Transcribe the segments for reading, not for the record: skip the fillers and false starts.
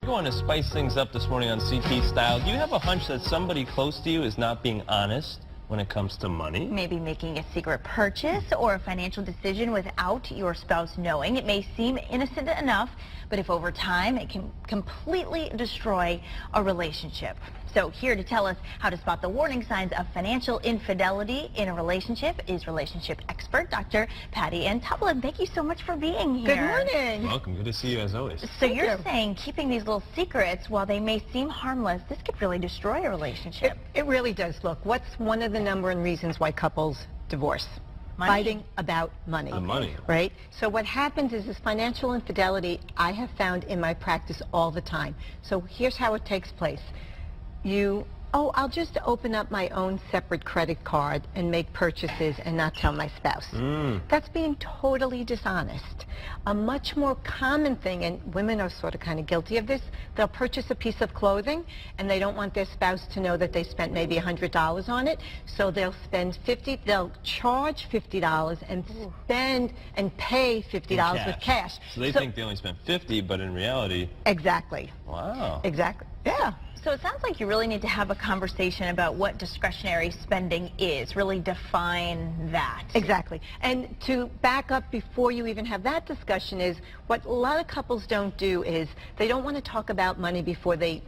We want to spice things up this morning on CT Style. Do you have a hunch that somebody close to you is not being honest when it comes to money? Maybe making a secret purchase or a financial decision without your spouse knowing. It may seem innocent enough, but if over time, it can completely destroy a relationship. So here to tell us how to spot the warning signs of financial infidelity in a relationship is relationship expert Dr. Patty Ann Tublin. Thank you so much for being here. Good morning. Welcome. Good to see you as always. So you're saying keeping these little secrets, while they may seem harmless, this could really destroy a relationship. It really does. Look, what's one of the number one reasons why couples divorce? Money. Fighting about money. The money. Right? So what happens is this financial infidelity I have found in my practice all the time. So here's how it takes place. I'll just open up my own separate credit card and make purchases and not tell my spouse. That's being totally dishonest. A much more common thing, and women are sort of kind of guilty of this, they'll purchase a piece of clothing and they don't want their spouse to know that they spent maybe $100 on it, so they'll charge $50 and spend and pay $50 with cash. So they think they only spent $50, but in reality... Exactly. Wow. Exactly. Yeah. So it sounds like you really need to have a conversation about what discretionary spending is, really define that. Exactly. And to back up before you even have that discussion is, what a lot of couples don't do is they don't want to talk about money before they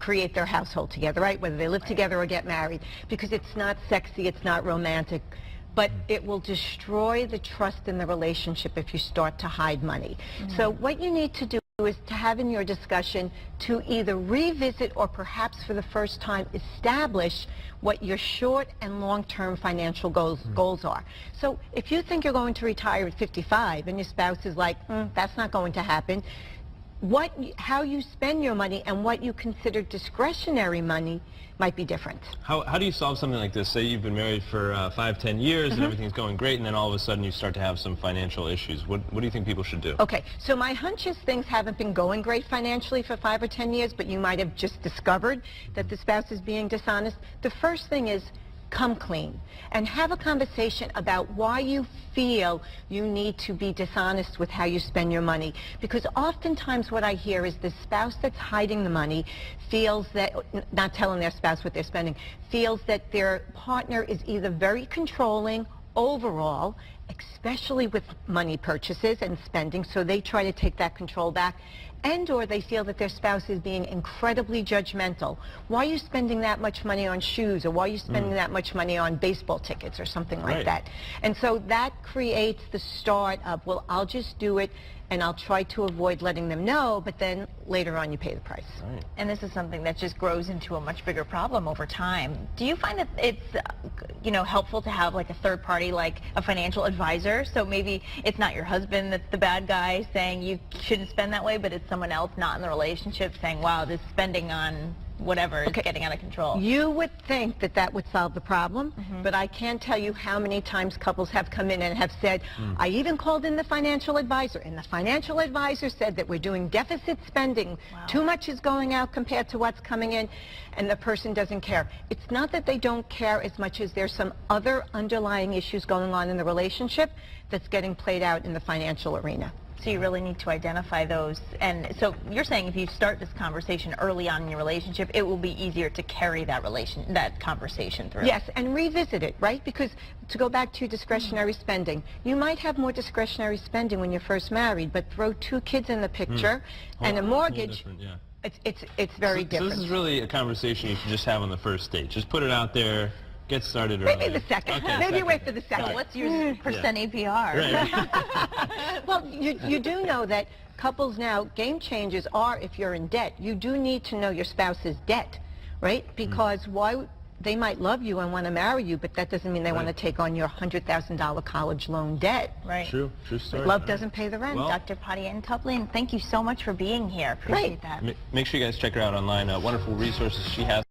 create their household together, right? Whether they live together or get married, because it's not sexy, it's not romantic. But it will destroy the trust in the relationship if you start to hide money. So what you need to do is to have in your discussion to either revisit or perhaps for the first time establish what your short and long-term financial goals are. So if you think you're going to retire at 55 and your spouse is like, that's not going to happen, how you spend your money and what you consider discretionary money might be different. How do you solve something like this? Say you've been married for 5-10 years and everything's going great, and then all of a sudden you start to have some financial issues. What do you think people should do? Okay, so my hunch is things haven't been going great financially for 5 or 10 years, but you might have just discovered that the spouse is being dishonest. The first thing is come clean and have a conversation about why you feel you need to be dishonest with how you spend your money. Because oftentimes what I hear is the spouse that's hiding the money feels that, not telling their spouse what they're spending, feels that their partner is either very controlling overall, especially with money purchases and spending, so they try to take that control back, and or they feel that their spouse is being incredibly judgmental. Why are you spending that much money on shoes, or why are you spending that much money on baseball tickets or something like that? And so that creates the start of, well, I'll just do it and I'll try to avoid letting them know, but then later on you pay the price. Right. And this is something that just grows into a much bigger problem over time. Do you find that it's helpful to have like a third party, like a financial advisor? So maybe it's not your husband that's the bad guy saying you shouldn't spend that way, but it's someone else not in the relationship saying, wow, this spending on whatever is getting out of control. You would think that that would solve the problem, but I can't tell you how many times couples have come in and have said, I even called in the financial advisor, and the financial advisor said that we're doing deficit spending. Too much is going out compared to what's coming in, and the person doesn't care. It's not that they don't care as much as there's some other underlying issues going on in the relationship that's getting played out in the financial arena. So you really need to identify those. And so you're saying if you start this conversation early on in your relationship, it will be easier to carry that conversation through. Yes, and revisit it, right? Because to go back to discretionary spending, you might have more discretionary spending when you're first married, but throw 2 kids in the picture and a mortgage, it's very different. So this is really a conversation you should just have on the first date. Just put it out there. Get started early. Maybe the second. Okay, Maybe wait for the second. So what's your percent APR? Right. Well, you do know that couples now, game changers are if you're in debt. You do need to know your spouse's debt, right? Because they might love you and want to marry you, but that doesn't mean they want to take on your $100,000 college loan debt. Right. True story. Love doesn't pay the rent. Well, Dr. Patty Ann Tublin, thank you so much for being here. Appreciate that. Make sure you guys check her out online. Wonderful resources she has.